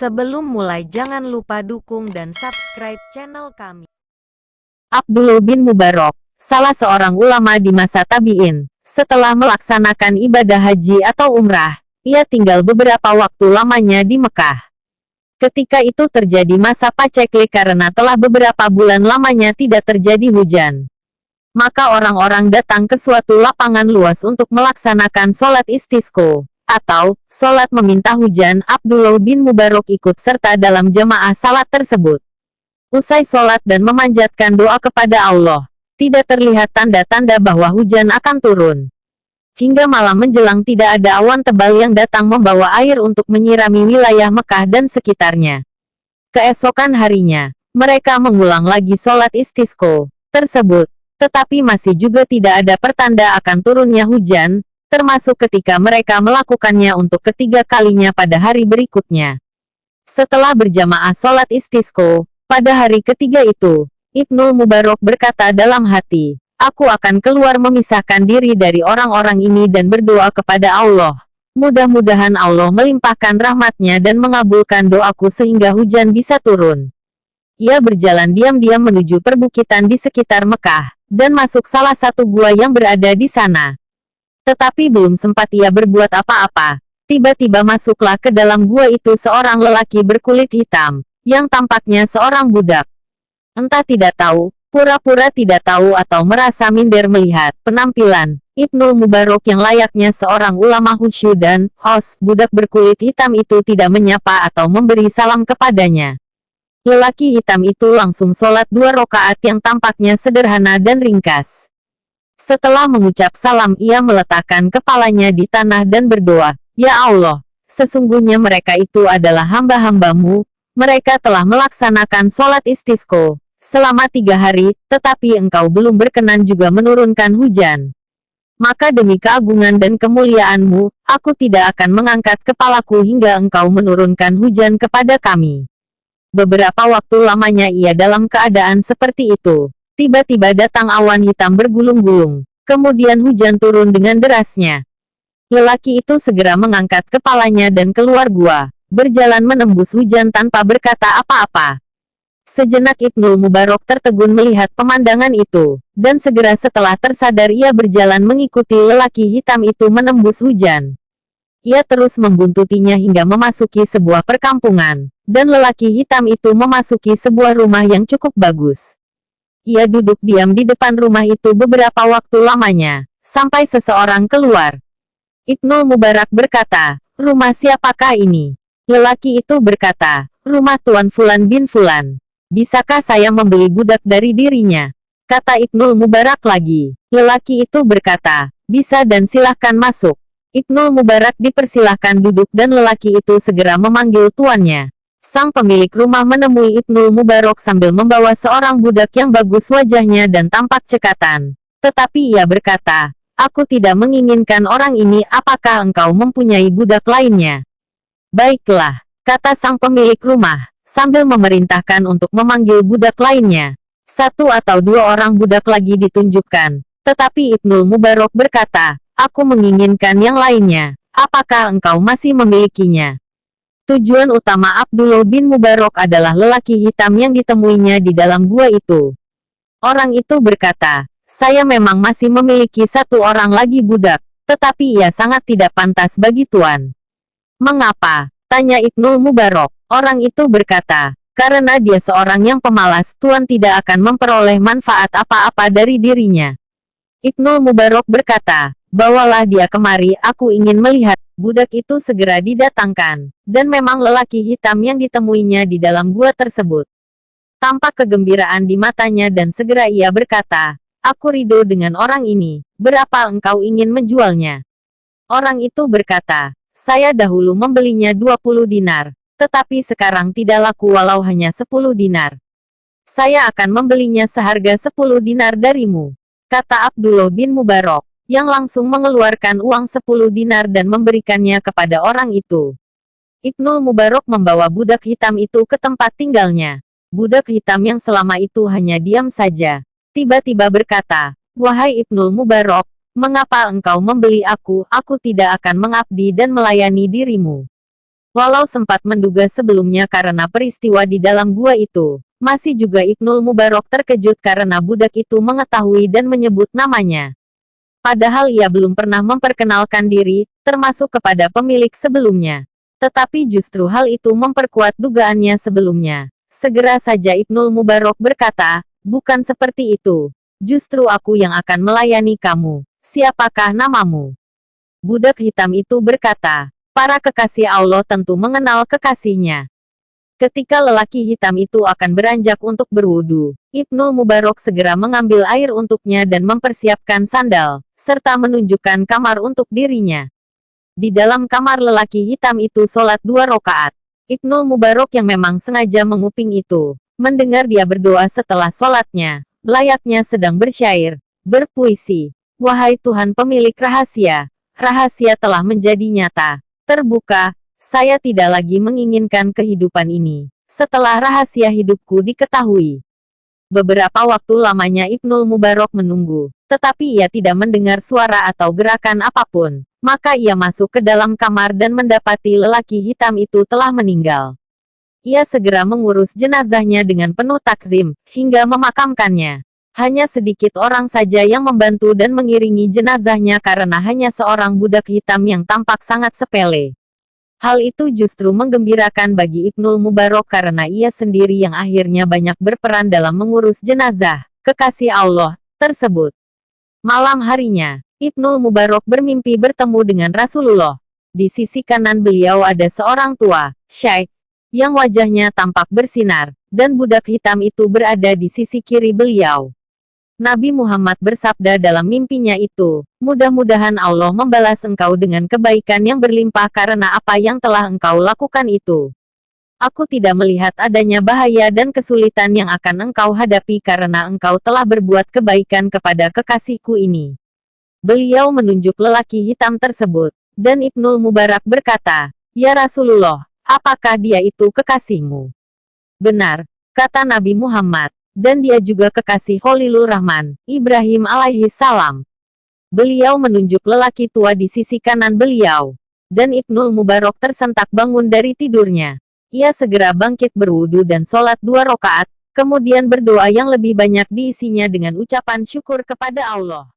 Sebelum mulai jangan lupa dukung dan subscribe channel kami. Abdullah bin Mubarak, salah seorang ulama di masa tabi'in, setelah melaksanakan ibadah haji atau umrah, ia tinggal beberapa waktu lamanya di Mekah. Ketika itu terjadi masa paceklik karena telah beberapa bulan lamanya tidak terjadi hujan. Maka orang-orang datang ke suatu lapangan luas untuk melaksanakan sholat istisqo, atau sholat meminta hujan. Abdullah bin Mubarak ikut serta dalam jemaah salat tersebut. Usai sholat dan memanjatkan doa kepada Allah, tidak terlihat tanda-tanda bahwa hujan akan turun. Hingga malam menjelang tidak ada awan tebal yang datang membawa air untuk menyirami wilayah Mekah dan sekitarnya. Keesokan harinya, mereka mengulang lagi sholat istisqo tersebut, tetapi masih juga tidak ada pertanda akan turunnya hujan, termasuk ketika mereka melakukannya untuk ketiga kalinya pada hari berikutnya. Setelah berjamaah sholat istisqo, pada hari ketiga itu, Ibnu Mubarak berkata dalam hati, "Aku akan keluar memisahkan diri dari orang-orang ini dan berdoa kepada Allah. Mudah-mudahan Allah melimpahkan rahmatnya dan mengabulkan doaku sehingga hujan bisa turun." Ia berjalan diam-diam menuju perbukitan di sekitar Mekah, dan masuk salah satu gua yang berada di sana. Tetapi belum sempat ia berbuat apa-apa, tiba-tiba masuklah ke dalam gua itu seorang lelaki berkulit hitam, yang tampaknya seorang budak. Entah tidak tahu, pura-pura tidak tahu atau merasa minder melihat penampilan Ibnu Mubarak yang layaknya seorang ulama khusyuk dan budak berkulit hitam itu tidak menyapa atau memberi salam kepadanya. Lelaki hitam itu langsung sholat 2 rakaat yang tampaknya sederhana dan ringkas. Setelah mengucap salam, ia meletakkan kepalanya di tanah dan berdoa, "Ya Allah, sesungguhnya mereka itu adalah hamba-hambamu. Mereka telah melaksanakan sholat istisqo selama 3 hari, tetapi engkau belum berkenan juga menurunkan hujan. Maka demi keagungan dan kemuliaanmu, aku tidak akan mengangkat kepalaku hingga engkau menurunkan hujan kepada kami." Beberapa waktu lamanya ia dalam keadaan seperti itu. Tiba-tiba datang awan hitam bergulung-gulung. Kemudian hujan turun dengan derasnya. Lelaki itu segera mengangkat kepalanya dan keluar gua, berjalan menembus hujan tanpa berkata apa-apa. Sejenak Ibnu Mubarak tertegun melihat pemandangan itu, dan segera setelah tersadar ia berjalan mengikuti lelaki hitam itu menembus hujan. Ia terus membuntutinya hingga memasuki sebuah perkampungan, dan lelaki hitam itu memasuki sebuah rumah yang cukup bagus. Ia duduk diam di depan rumah itu beberapa waktu lamanya, sampai seseorang keluar. Ibnu Mubarak berkata, "Rumah siapakah ini?" Lelaki itu berkata, "Rumah Tuan Fulan bin Fulan. Bisakah saya membeli budak dari dirinya?" Kata Ibnu Mubarak lagi. Lelaki itu berkata, "Bisa dan silahkan masuk." Ibnu Mubarak dipersilahkan duduk dan lelaki itu segera memanggil tuannya. Sang pemilik rumah menemui Ibnu Mubarak sambil membawa seorang budak yang bagus wajahnya dan tampak cekatan. Tetapi ia berkata, "Aku tidak menginginkan orang ini, apakah engkau mempunyai budak lainnya?" "Baiklah," kata sang pemilik rumah, sambil memerintahkan untuk memanggil budak lainnya. 1 atau 2 orang budak lagi ditunjukkan. Tetapi Ibnu Mubarak berkata, "Aku menginginkan yang lainnya, apakah engkau masih memilikinya?" Tujuan utama Abdullah bin Mubarak adalah lelaki hitam yang ditemuinya di dalam gua itu. Orang itu berkata, "Saya memang masih memiliki 1 orang lagi budak, tetapi ia sangat tidak pantas bagi tuan." "Mengapa?" tanya Ibnu Mubarak. Orang itu berkata, "Karena dia seorang yang pemalas, tuan tidak akan memperoleh manfaat apa-apa dari dirinya." Ibnu Mubarak berkata, "Bawalah dia kemari, aku ingin melihat." Budak itu segera didatangkan, dan memang lelaki hitam yang ditemuinya di dalam gua tersebut. Tampak kegembiraan di matanya dan segera ia berkata, "Aku ridho dengan orang ini, berapa engkau ingin menjualnya?" Orang itu berkata, "Saya dahulu membelinya 20 dinar, tetapi sekarang tidak laku walau hanya 10 dinar. Saya akan membelinya seharga 10 dinar darimu," kata Abdullah bin Mubarak, yang langsung mengeluarkan uang 10 dinar dan memberikannya kepada orang itu. Ibnu Mubarak membawa budak hitam itu ke tempat tinggalnya. Budak hitam yang selama itu hanya diam saja, tiba-tiba berkata, "Wahai Ibnu Mubarak, mengapa engkau membeli aku? Aku tidak akan mengabdi dan melayani dirimu." Walau sempat menduga sebelumnya karena peristiwa di dalam gua itu, masih juga Ibnul Mubarok terkejut karena budak itu mengetahui dan menyebut namanya. Padahal ia belum pernah memperkenalkan diri, termasuk kepada pemilik sebelumnya. Tetapi justru hal itu memperkuat dugaannya sebelumnya. Segera saja Ibnul Mubarok berkata, "Bukan seperti itu. Justru aku yang akan melayani kamu. Siapakah namamu?" Budak hitam itu berkata, "Para kekasih Allah tentu mengenal kekasihnya." Ketika lelaki hitam itu akan beranjak untuk berwudu, Ibnul Mubarok segera mengambil air untuknya dan mempersiapkan sandal, serta menunjukkan kamar untuk dirinya. Di dalam kamar lelaki hitam itu sholat 2 rakaat. Ibnul Mubarok yang memang sengaja menguping itu, mendengar dia berdoa setelah sholatnya, layaknya sedang bersyair, berpuisi. "Wahai Tuhan pemilik rahasia, rahasia telah menjadi nyata, terbuka, saya tidak lagi menginginkan kehidupan ini, setelah rahasia hidupku diketahui." Beberapa waktu lamanya Ibnul Mubarok menunggu, tetapi ia tidak mendengar suara atau gerakan apapun. Maka ia masuk ke dalam kamar dan mendapati lelaki hitam itu telah meninggal. Ia segera mengurus jenazahnya dengan penuh takzim, hingga memakamkannya. Hanya sedikit orang saja yang membantu dan mengiringi jenazahnya karena hanya seorang budak hitam yang tampak sangat sepele. Hal itu justru menggembirakan bagi Ibnul Mubarok karena ia sendiri yang akhirnya banyak berperan dalam mengurus jenazah kekasih Allah tersebut. Malam harinya, Ibnul Mubarok bermimpi bertemu dengan Rasulullah. Di sisi kanan beliau ada seorang tua, Syaikh, yang wajahnya tampak bersinar, dan budak hitam itu berada di sisi kiri beliau. Nabi Muhammad bersabda dalam mimpinya itu, "Mudah-mudahan Allah membalas engkau dengan kebaikan yang berlimpah karena apa yang telah engkau lakukan itu. Aku tidak melihat adanya bahaya dan kesulitan yang akan engkau hadapi karena engkau telah berbuat kebaikan kepada kekasihku ini." Beliau menunjuk lelaki hitam tersebut, dan Ibnul Mubarak berkata, "Ya Rasulullah, apakah dia itu kekasihmu?" "Benar," kata Nabi Muhammad, "dan dia juga kekasih Khalilur Rahman, Ibrahim alaihi salam." Beliau menunjuk lelaki tua di sisi kanan beliau, dan Ibnul Mubarok tersentak bangun dari tidurnya. Ia segera bangkit berwudu dan sholat 2 rakaat, kemudian berdoa yang lebih banyak diisinya dengan ucapan syukur kepada Allah.